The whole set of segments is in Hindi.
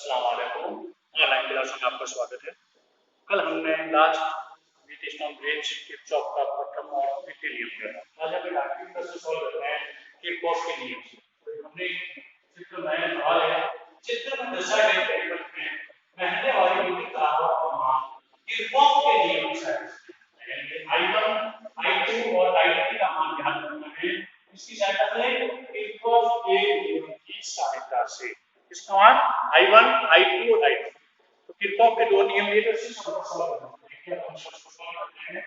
अस्सलाम वालेकुम। ऑनलाइन क्लास में आपका स्वागत है। कल हमने लास्ट व्हीटस्टोन ब्रिज किरचॉफ का प्रथम और द्वितीय नियम किया। आज हमें आखिरी प्रश्न सॉल्व करना है किरचॉफ के नियम से। तो हमने चित्र में सवाल है, चित्र में दर्शाए गए परिपथ में पहले वाली विद्युत धाराओं का मान किरचॉफ के नियम से I1, I2 और I3 का मान ज्ञात करना है। इसकी सहायता से किरचॉफ के नियम की सहायता से इसका मान I1, I2 और I3। तो किरचॉफ के दो नियम दिए थे, उसी को सॉल्व करते हैं।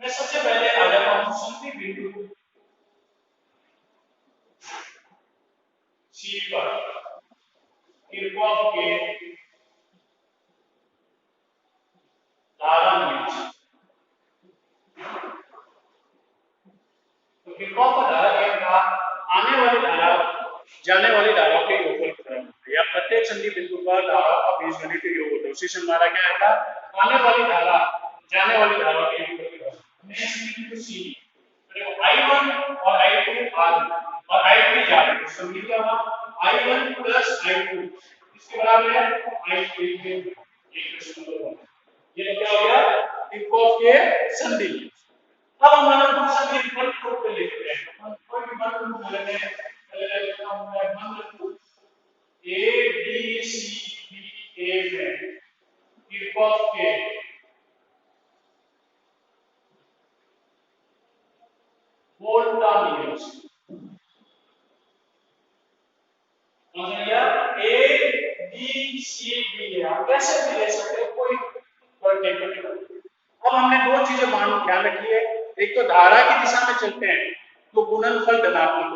मैं सबसे पहले आ जाता हूं संधि बिंदु C पर किरचॉफ के धारा नियम से। तो किरचॉफ का धारा नियम का आने वाली धारा जाने वाली धाराओं के योगफल की तरह होता है, या प्रत्येक संधि बिंदु पर धाराओं का बीजगणितीय योग होता है। उसी से हमारा क्या आएगा, आने वाली धारा जाने वाली धाराओं के योगफल की तरह। बिंदु C देखो I1 और I2 आ और I3 जा रहे हैं, तो समीकरण क्या होगा I1 + I2 इसके बराबर है I3 के इक्वेशन नंबर 1। ये क्या हो गया किरचॉफ के संधि। अब हमारा दूसरा नियम को पे लिखते हैं। कोई भी मान को लेते हैं, पहले लिखता हूं मैं मान A B C D A में किरचॉफ के वोल्टा नियम से समझिए A B C D है, हम कैसे भी ले सकते हैं, कोई फर्क नहीं पड़ता। अब हमने दो चीजें मान ध्यान रखी है, एक तो धारा की दिशा में चलते हैं तो गुणनफल धनात्मक,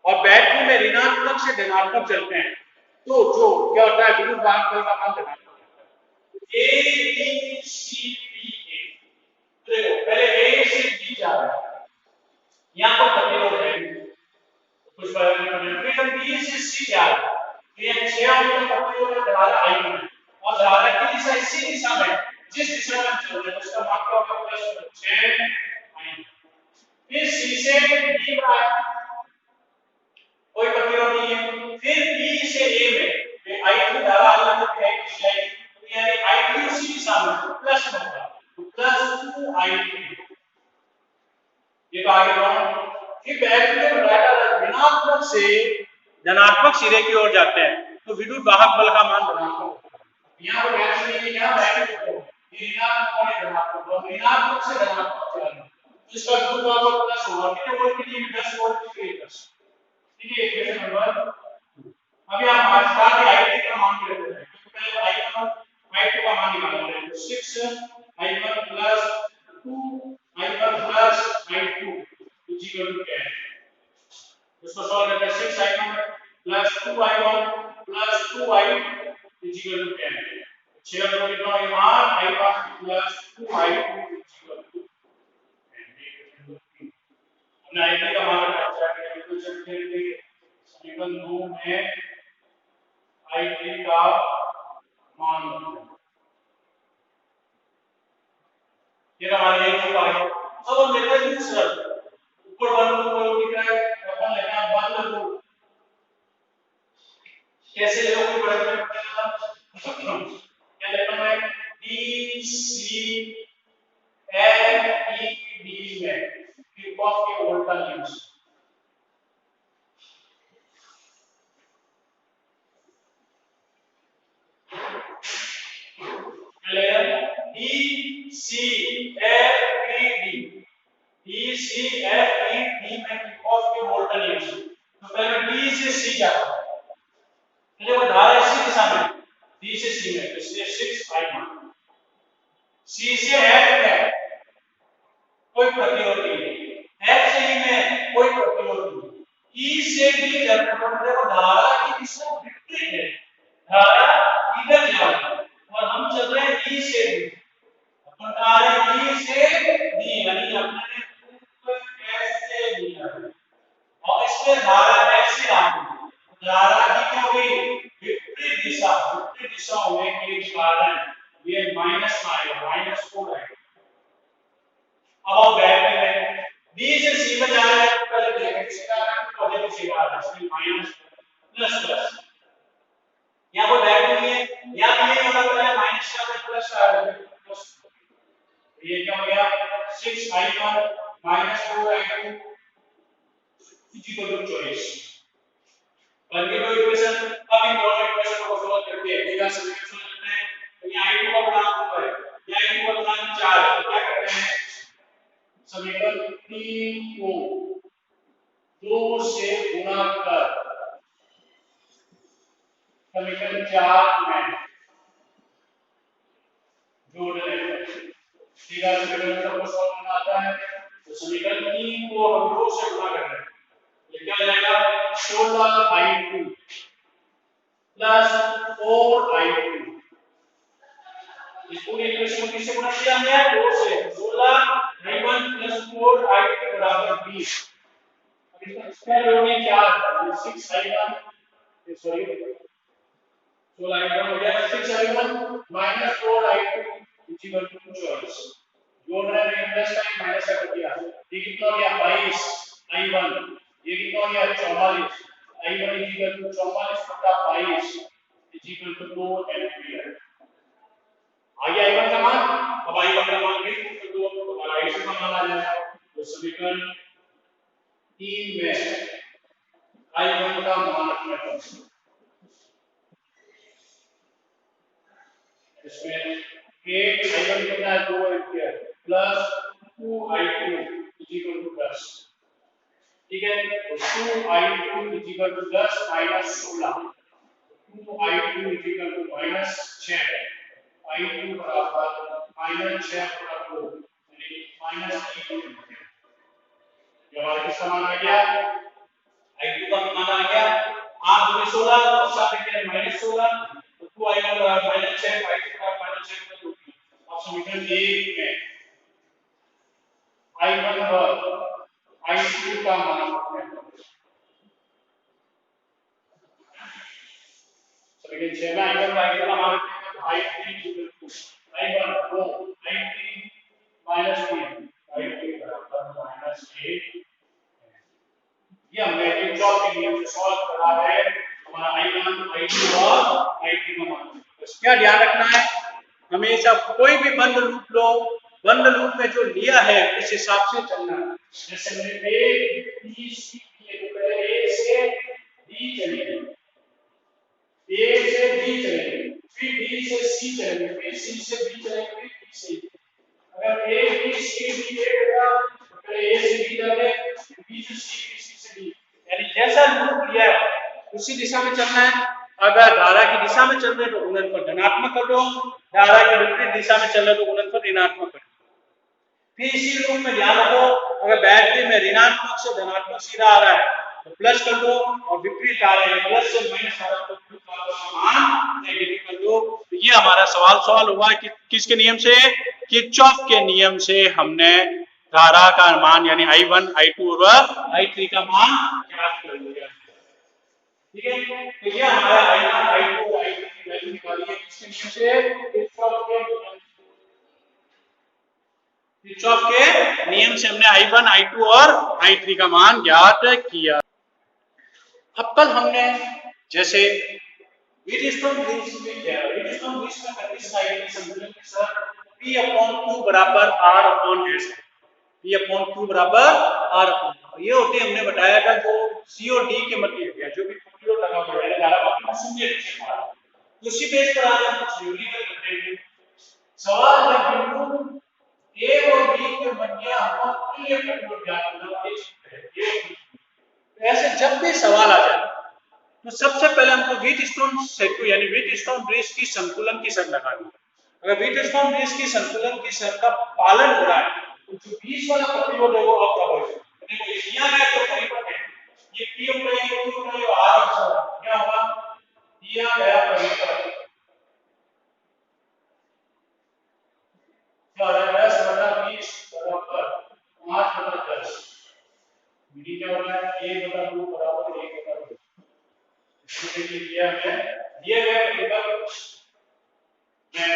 और बैटरी में ऋणात्मक से धनात्मक चलते हैं तो जो क्या होता है विद्युत भागफल का मान धनात्मक होता है। A B C D A, देखो पहले A से B जा रहा है, यहां पर प्रतिरोध है कुछ बार में, फिर B से C जा रहा है, ये 6 ओम का प्रतिरोध धारा I1 है, और धारा की दिशा इसी दिशा में जिस दिशा में चल रहे हैं उसका मान क्या होगा +6 I। फिर C से D पर कोई प्रतिरोध नहीं है, फिर B से A में I2 धारा आगे है यानी I3 उसी दिशा में प्लस होगा +2I3, ये तो आगे बढ़ो। फिर बैटरी के घटाकर ऋणात्मक से धनात्मक सिरे की ओर जाते हैं तो विद्युत वाहक बल का मान धनात्मक होता है। यहां पर बैटरी नहीं है, यहां बैटरी को ये ऋणात्मक और धनात्मक, और ऋणात्मक से धनात्मक चलना इसका विद्युत वाहक प्लस होगा। कितने वोल्ट के लिए 10 वोल्ट के लिए 10। ठीक है, इक्वेशन नंबर 2। अभी हम आसानी I3 का मान लेते हैं, तो पहले I1 I2 का मान निकालना है, तो 6I1 + 2I1 + I2 equal to क्या है, इसको सॉल्व करते हैं। 6I1 + 2I1 + 2I2 equal to क्या है, 6 को लिखो 8I1 + 2I2 इक्वल टू 10। हमने I3 का मान रखा है, इक्वेशन के समीकरण 2 में I3 का मान ये हमारे एक चुका है। अब हम लेते हैं दूसरा, ऊपर वन को लिखा है, अपन लेना है 1 2, कैसे लोग को पढ़ना है, क्या लेना है D C F E D में किरचॉफ के वोल्टा नियम से। D C F E D D C F E D में किरचॉफ के वोल्टा नियम से। तो पहले D से C जाता है, वो धारा इसी दिशा में D से C में, इसलिए 6I1। C से F में कोई प्रतिरोध नहीं, F से E में कोई प्रतिरोध नहीं, E से D जाता है, देखो धारा की दिशा विपरीत है, धारा इधर जा रही है और हम चल रहे हैं E से D, अपन आ रहे हैं E से D, यानी अपने ऐसे लिया है और इसमें धारा ऐसे आ रही है, धारा की क्या हुई विपरीत दिशा होने के कारण ये माइनस आएगा, -4 आएगा। अब हम बैटरी में B से C में जा रहे हैं, पहले नेगेटिव से जा रहे हैं, पॉजिटिव से आ रहा है, इसलिए माइनस प्लस प्लस यहाँ पर वैल्यू नहीं है, यहाँ भी यही होगा, पहले माइनस का फिर प्लस का प्लस, ये क्या हो गया 6i1 4i2 24। बन गई दो इक्वेशन। अब इन दोनों इक्वेशन को सॉल्व करके देखा समीकरण सॉल्व करते हैं। तो यहाँ i2 का गुणांक 2 है, यहाँ i2 का गुणांक 4 है, तो क्या करते हैं समीकरण 3 को 2 से गुणा कर समीकरण 4 में जोड़ लेते हैं। ठीक है, समीकरण को सॉल्व करना आता है तो समीकरण 3 को हम 2 से गुणा कर रहे हैं, ये क्या हो जाएगा 16i2 प्लस 4i2। इस पूरी इक्वेशन को किससे गुणा किया हमने 2 से, 16i1 प्लस 4i2 बराबर 20। अब इसका जोड़ेंगे 4 6i1 सॉरी 16i1 हो गया 6i1 minus 4i2 equal to 24। जोड़ रहे हैं प्लस का माइनस का किया, ये कितना हो गया 22 i1, ये कितना हो गया 44 i1 इक्वल टू 44 बटा 22 इक्वल टू 2 एम्पीयर। आगे i1 का मान, अब i1 का मान भी पुट कर दो तो हमारा i2 का मान आ जाएगा। तो समीकरण 3 में i1 का मान रखना है, इसमें 8 i1 कितना है 2 ampere plus 2i2 equal to 10। ठीक है, तो 2i2 equal to 10 minus 16, 2i2 equal to minus 6, i2 बराबर माइनस 6 बटा 2 यानी माइनस 3 एम्पीयर। ये हमारा किसका मान आ गया i2 का मान आ गया 8 दूनी 16 और 7 के माइनस 16, तो 2i1 बराबर माइनस 6, i2 बराबर माइनस 6 बटा 2। अब समीकरण 1 में i1 और i2 का मान रखते हैं। समीकरण 6 में i1 और i2 का मान रखते हैं, तो i3 equal to i1 2 i3 minus 3 i3 बराबर माइनस 1। ये हमने किरचॉफ के नियम से सॉल्व करा है, हमारा i1 i2 और i3 का मान। बस क्या ध्यान रखना है, हमेशा कोई भी बंद लूप लो, बंद लूप में जो लिया है उस हिसाब से चलना है। जैसे मैंने a b c किए तो पहले a से b चलेंगे, a से b चलेंगे, फिर b से c चलेंगे, फिर c से b चलेंगे, फिर b से d। अगर a b c d होगा तो पहले a से b चले, b से c, c से d, यानी जैसा लूप लिया है उसी दिशा में चलना है। अगर धारा की दिशा में चल रहे तो गुणनफल धनात्मक कर दो, धारा की विपरीत दिशा में चल रहे तो गुणनफल ऋणात्मक कर दो। फिर इसी रूप में ध्यान रखो, अगर बैटरी में ऋणात्मक से धनात्मक सीधा आ रहा है तो प्लस कर दो, और विपरीत आ रहे हैं प्लस से माइनस आ रहा है तो मान नेगेटिव कर दो। तो ये हमारा सवाल सॉल्व हुआ कि किसके नियम से, किरचॉफ के नियम से हमने धारा का मान यानी i1 i2 और i3 का मान ज्ञात कर लिया। ठीक है, तो ये हमारा i1 i2 और i3 की वैल्यू निकाली है किसके नियम से, किरचॉफ के नियम से हमने i1 i2 और i3 का मान ज्ञात किया। अब कल हमने जैसे व्हीटस्टोन ब्रिज में किया, व्हीटस्टोन ब्रिज में गतिज आइडियल संतुलन के साथ P/Q बराबर R अपॉन S, P/Q बराबर R अपॉन, ये होते हमने बताया था जो C और D के मध्य है, जो भी कंट्रोल लगा हुआ है धारा बाकी में शून्य है, उसी बेस पर आज हम थ्योरेटिकल करते हैं। सवाल है बिंदु A और B के मध्य हमको तुल्य कंट्रोल ज्ञात करना है। ऐसे जब भी सवाल आ जाए तो सबसे पहले हमको व्हीटस्टोन सेतु यानी व्हीटस्टोन ब्रिज की संतुलन की शर्त लगानी है। अगर व्हीटस्टोन ब्रिज की संतुलन की शर्त का पालन हो रहा है तो जो बीच वाला प्रतिरोध है वो अप्रभावित है। देखो ये दिया गया जो परिपथ है, ये P होगा, ये Q होगा, ये R होगा, क्या होगा दिया गया परिपथ क्या है 10/20 बराबर 5/10, विधि क्या होगा 1/2 बराबर 1/2। इसके लिए दिया है दिए गए परिपथ में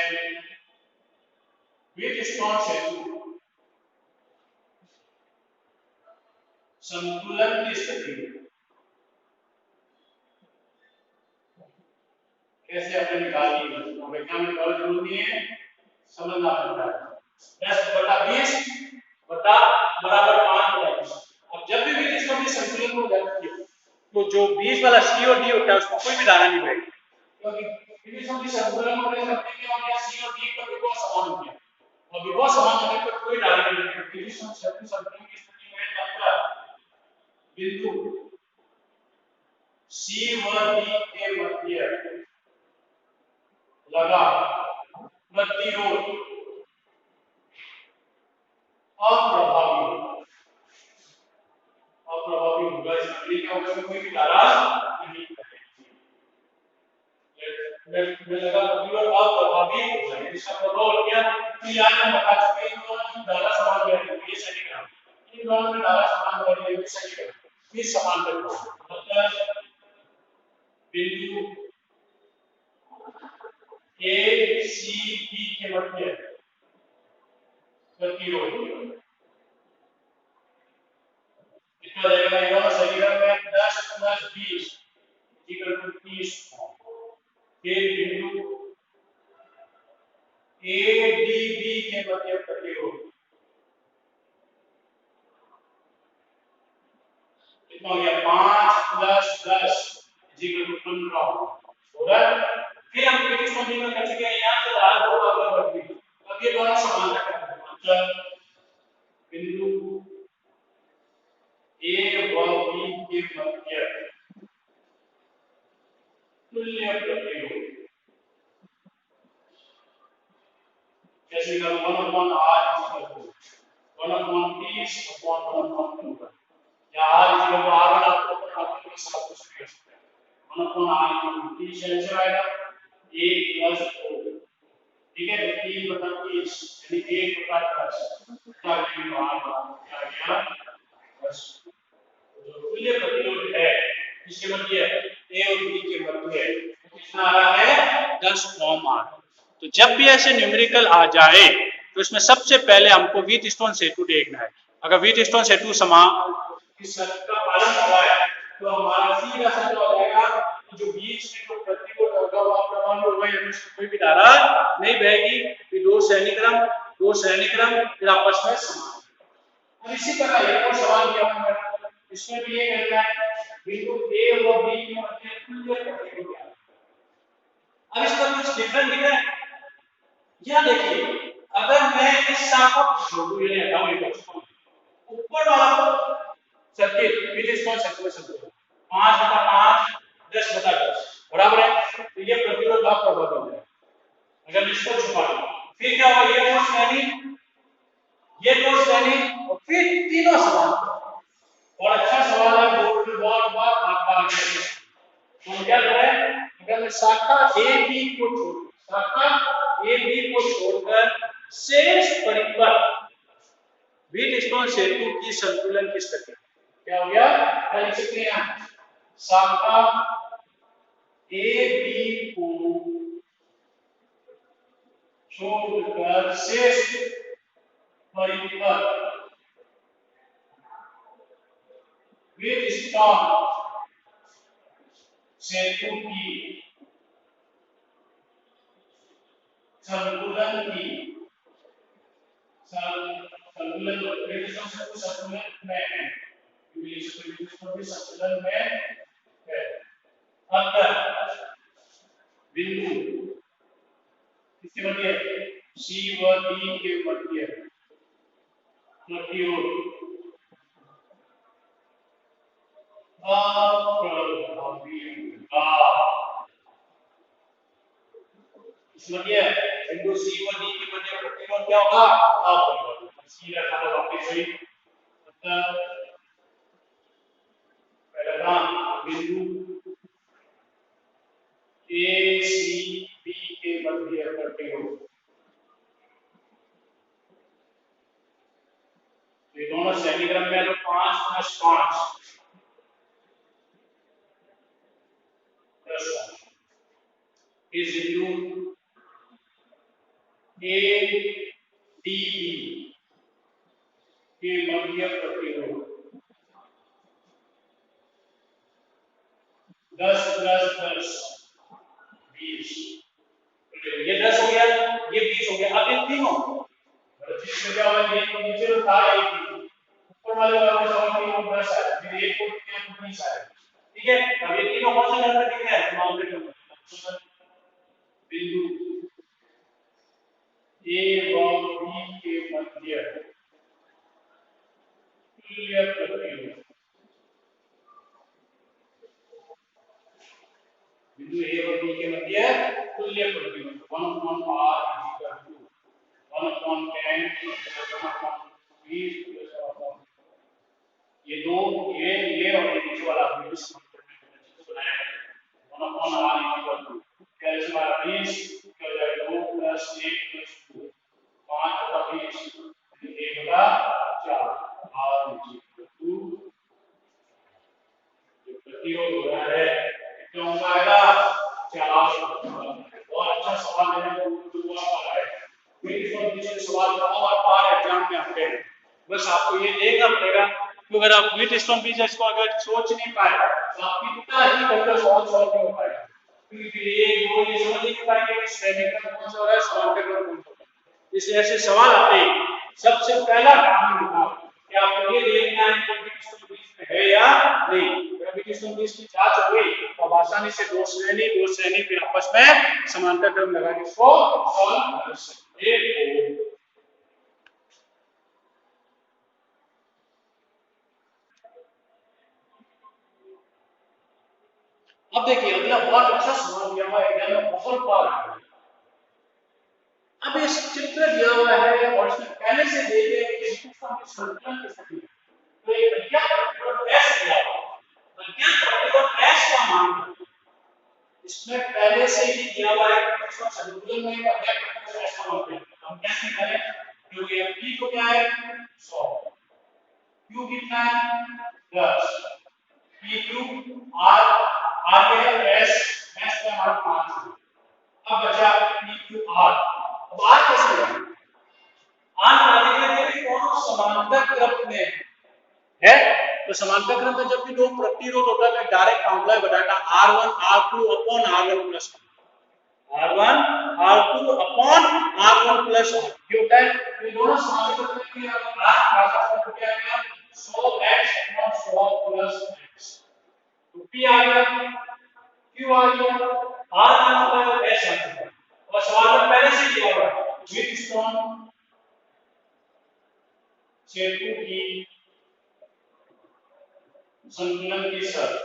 व्हीटस्टोन सेतु संतुलन की स्थिति कैसे हमने निकाल दी, तो वैज्ञानिक और जरूरत नहीं है, समझना पड़ता है। 10/20 बटा बराबर 5/20। अब जब भी इसको भी संतुलन हो जाती है तो जो 20 वाला सी और डी होता है उसको कोई भी धारा नहीं बहेगी, क्योंकि इसको भी संतुलन होने से क्या हो गया, सी और डी का विभव समान हो गया, और विभव समान होने पर कोई धारा नहीं बहेगी। इस संतुलन की स्थिति में आपका बिंदु सी व डी के मध्य लगा प्रतिरोध अप्रभावी होगा, इसमें क्या होगा, कोई भी धारा नहीं बहेगी। मैं लगा प्रतिरोध अप्रभावी हो जाए, इसका प्रभाव क्या, तो याद हम बता चुके हैं, इन दोनों की धारा समान रहेगी, ये समीकरण, इन दोनों में धारा समान रहेगी, ये समीकरण फिर समान रखो, मतलब बिंदु ए सी बी के मध्य प्रतिरोध कितना रहेगा, ये दोनों समीकरण में 10 + 20 = 30 फिर बिंदु ए डी बी के मध्य प्रतिरोध कितना हो गया, 5 + 10 = 15 होगा। फिर हम किस समीकरण कर चुके हैं, यहां से धारा दो अगर बढ़ गई, अब ये दोनों समान रखेंगे, मतलब बिंदु ए व बी के मध्य तुल्य प्रतिरोध कैसे करो, 1/r/1/30/1/2 या r/r आपको सब कुछ कर सकते हैं, 1/r/30 आंसर आएगा 1 + 2, ठीक है, 3/30 यानी 1/10 क्या वैल्यू आ गया, बस जो तुल्य प्रतिरोध है इसके मध्य ए और बी के मध्य कितना आ रहा है, 10 ओम आ रहा है। तो जब भी ऐसे न्यूमेरिकल आ जाए तो इसमें सबसे पहले हमको व्हीटस्टोन सेतु देखना है। अगर व्हीटस्टोन सेतु इस शर्त का पालन हुआ है तो हमारा सीधा सा हो जाएगा कि जो बीच में जो प्रतिरोध होगा वो अप्रभावी होगा, यानी उसमें कोई भी धारा नहीं बहेगी, फिर दो श्रेणीक्रम फिर आपस में समान। अब इसी तरह एक और सवाल किया हमने, इसमें भी ये कहना है बिंदु ए और बी के मध्य तुल्य प्रतिरोध क्या है। अब इसका कुछ डिफरेंट दिख रहा है, यह देखिए, अगर मैं इस शाखा को छोड़ूं, ये हटाऊं, ये ऊपर वाला सर्किट व्हीटस्टोन सर्कुलेशन 5/5 10/10 बराबर है, तो ये प्रतिरोध का प्रभाव है। अगर इसको छुपा दूं फिर क्या होगा, ये दो श्रेणी और फिर तीनों समान। और अच्छा सवाल है, बहुत बार आपका आ गया। तो हम क्या करें, अगर मैं शाखा ए बी को छोड़कर शेष परिपथ व्हीटस्टोन सेतु की संतुलन की स्थिति क्या हो गया, लिख सकते हैं शाखा ए बी को छोड़कर शेष परिपथ व्हीटस्टोन सेतु की संतुलन में है, संतुलन में है। अगर बिंदु किसके मध्य, सी व डी के मध्य प्रतिरोध अप्रभावी होगा, इस मध्य बिंदु सी व डी के मध्य प्रतिरोध क्या होगा, अप्रभावी। सी रखा था वापस सही, मतलब पहला बिंदु ए सी बी के मध्य प्रतिरोध, ये दोनों समीकरण में तो 5 + 5 10 इस बिंदु ए डी बी के मध्य प्रतिरोध 10 + 10 20। ये 10 हो गया, ये 20 हो गया। अब ये तीनों इसमें क्या होगा, ये तो नीचे था एक ही, ऊपर वाले वापस और तीनों 10 है, फिर एक को 20 है। ठीक है, अब ये तीनों कौन से नंबर दिख रहे हैं, समांतर क्रम बिंदु ए व बी के मध्य तुल्य प्रतिरोध, बिंदु ए व बी के मध्य तुल्य प्रतिरोध 1/r = 1/10 ये दो, ये और ये नीचे वाला हमने इस बनाया है 1/r = क्या इसका 20 क्या हो जाएगा 2 + 1 + 2 5/20 1/4 r = जो प्रतिरोध हो रहा है कितना होगा आएगा 4। और अच्छा सवाल है जो हुआ आ रहा है फिर इसको दूसरे सवाल बहुत बार एग्जाम में आते हैं, बस आपको ये देखना पड़ेगा कि अगर आप विथ स्टोन बीज इसको अगर सोच नहीं पाए तो आप कितना ही बेहतर सवाल सॉल्व नहीं हो पाएगा, क्योंकि ये वो ये समझ नहीं पाएंगे कि श्रेणी क्रम कौन सा हो रहा है, समांतर क्रम कौन सा हो रहा है। इसलिए ऐसे सवाल आते हैं सबसे पहला काम होगा कि आपको ये देखना है कि विथ स्टोन बीज में है या नहीं। अगर विथ स्टोन बीज की जांच हो गई तो आप आसानी से दो श्रेणी पे आपस में समांतर क्रम लगा के इसको सॉल्व कर सकते हो। अब देखिए अगला बहुत अच्छा सवाल दिया हुआ है एग्जाम में बहुत बार आता है। अब इस चित्र दिया हुआ है और इसमें पहले से दे दिया है कि इसका संतुलन कैसे है, तो ये अज्ञात प्रतिरोध S दिया हुआ है, अज्ञात प्रतिरोध S का मान इसमें पहले से ही दिया हुआ है कि इसका संतुलन में अज्ञात प्रतिरोध S का मान है। हम कैसे करें, क्योंकि P को क्या है 100, Q कितना है 10, PQ R है S का मान 5 है। अब बचा PQR, अब R कैसे लगाएंगे, R लगाने के लिए कौन समांतर क्रम में है, तो समांतर क्रम में जब भी दो प्रतिरोध होता है तो डायरेक्ट फॉर्मूला बताता R1 R2 upon R1 plus R1 R2 upon R1 plus R, ये होता है ये दोनों समांतर क्रम में अगर R भागा तो क्या आएगा 100x अपॉन 100 प्लस x, तो P आ गया Q आ गया R का मतलब S आ गया। और सवाल में पहले से दिया हुआ है विथ स्टोन सेतु की संतुलन की शर्त,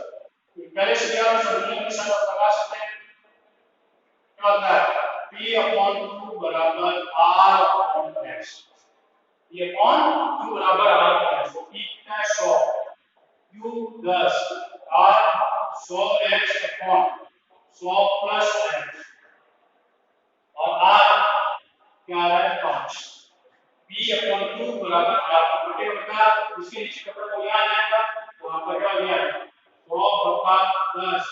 पहले से दिया हुआ संतुलन की शर्त आप लगा सकते हैं, क्या होता है P/Q बराबर R अपॉन x, P/Q बराबर R अपॉन x, तो P कितना है 100, Q 10, R 100x upon 100 plus x और R क्या आ रहा है 5, P/Q बराबर R बटे बटा इसके नीचे का पद क्या आ जाएगा, तो वहां पर क्या हो गया 100 बटा 10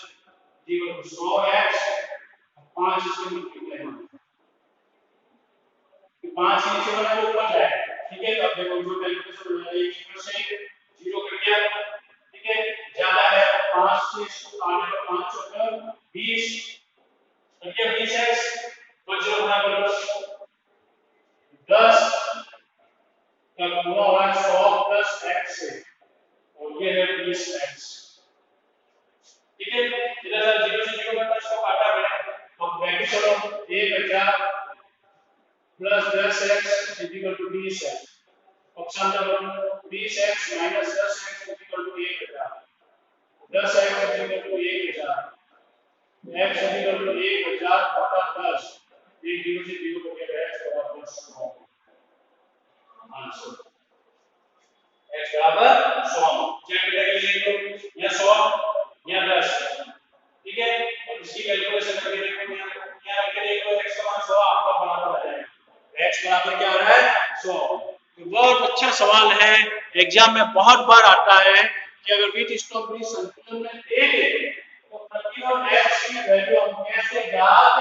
इक्वल टू 100x 5 इसके मल्टीप्लाई होगा, 5 नीचे वाला को ऊपर जाएगा। ठीक है, तो अब देखो जो कैलकुलेशन हो रहा है इसमें से 0 कट गया। ठीक है, ज्यादा है 5 से इसको आने पर 5 चौका 20 कट गया 20x बचा बराबर 10 का गुणा हुआ 100 प्लस x से और ये है 20x। ठीक है, इधर से 0 से 0 कटा इसको काटा मैंने, तो ब्रैकेट चलो a बचा plus 10x equal to 20x, option number 20x minus 10x equal to 1 बचा 10x इक्वल टू 1 बचा x इक्वल टू 1 बचा बटा 10 ये 0 से 0 को गया x बराबर 100, आंसर x बराबर 100 चेक करेंगे तो यह 100 या 10। ठीक है, और इसकी कैलकुलेशन करके देखो यहां रख के देखो x का मान 100 आपका बराबर आ जाएगा, x बराबर क्या आ रहा है 100। तो बहुत अच्छा सवाल है, एग्जाम में बहुत बार आता है कि अगर विथ स्टोन ब्रिज संतुलन में दे दे तो प्रतिरोध x की वैल्यू हम कैसे ज्ञात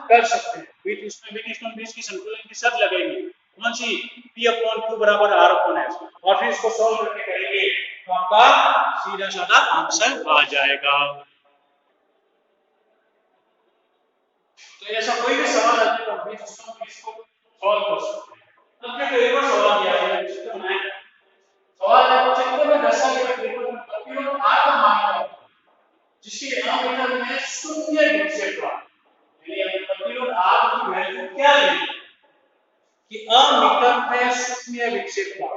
कर सकते हैं। विथ स्टोन ब्रिज की संतुलन की शर्त लगेगी कौन सी, P/Q बराबर R अपॉन S, और फिर इसको सॉल्व करके करेंगे तो आपका सीधा साधा आंसर आ जाएगा। तो ऐसा कोई भी सवाल आते तो हम इसको सॉल्व कर सकते हैं। अब देखो एक और सवाल दिया है चित्र में, सवाल है चित्र में दर्शाए गए त्रिकोण में प्रतिरोध R का मान क्या है जिसके अमीटर में शून्य विक्षेप है, यानी प्रतिरोध R की वैल्यू क्या लेनी कि अमीटर में शून्य विक्षेप है।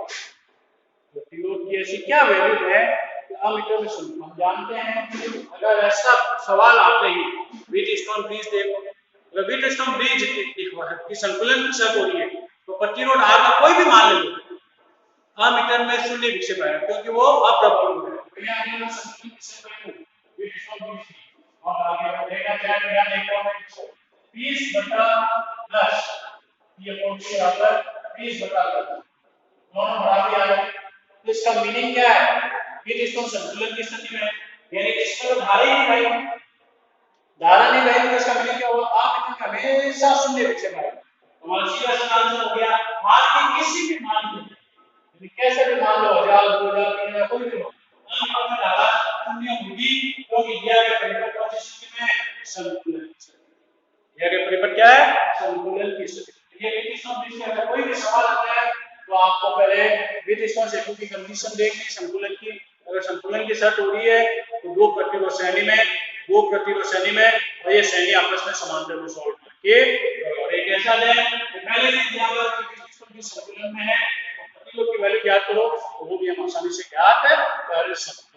प्रतिरोध की ऐसी क्या वैल्यू है कि अमीटर में शून्य। हम जानते हैं कि अगर ऐसा सवाल आते ही व्हीटस्टोन ब्रिज देखो, अगर व्हीटस्टोन ब्रिज की संकुलन की शर्त हो रही है तो प्रतिरोध R का कोई भी मान ले लो अमीटर में शून्य विक्षेप आएगा क्योंकि वो अप्रभावी है। तो यहाँ हमने संकुलन की शर्त पढ़ी व्हीटस्टोन ब्रिज की और आगे बढ़ेगा क्या यहाँ देखो 20/10 ये पहुंचे बराबर 20/10 दोनों बराबर आ रहे हैं। तो इसका मीनिंग क्या है व्हीटस्टोन संतुलन की स्थिति में यानी इसमें तो धारा ही नहीं रही, धारा नहीं रही तो इसका मीनिंग क्या होगा आप इतना हमेशा शून्य विक्षेप आएगा। हमारा सीधा सा आंसर हो गया R के किसी भी मान के यानी कैसे भी मान लो 1000 2000 3000 कोई भी हो हम में धारा शून्य होगी क्योंकि दिया गया परिपथ कौन सी स्थिति में संतुलन की स्थिति। दिया गया परिपथ क्या है संतुलन की स्थिति। ये व्हीटस्टोन ब्रिज का कोई भी सवाल आता है तो आपको पहले व्हीटस्टोन सेतु की कंडीशन देखनी संतुलन की। अगर संतुलन की शर्त हो रही है तो दो प्रतिरोध श्रेणी में और ये श्रेणी आपस में समांतर में सॉल्व करके और एक ऐसा है कि पहले से दिया हुआ व्हीटस्टोन की संतुलन में है प्रतिरोध की वैल्यू ज्ञात करो तो वो भी हम आसानी से ज्ञात कर सकते हैं।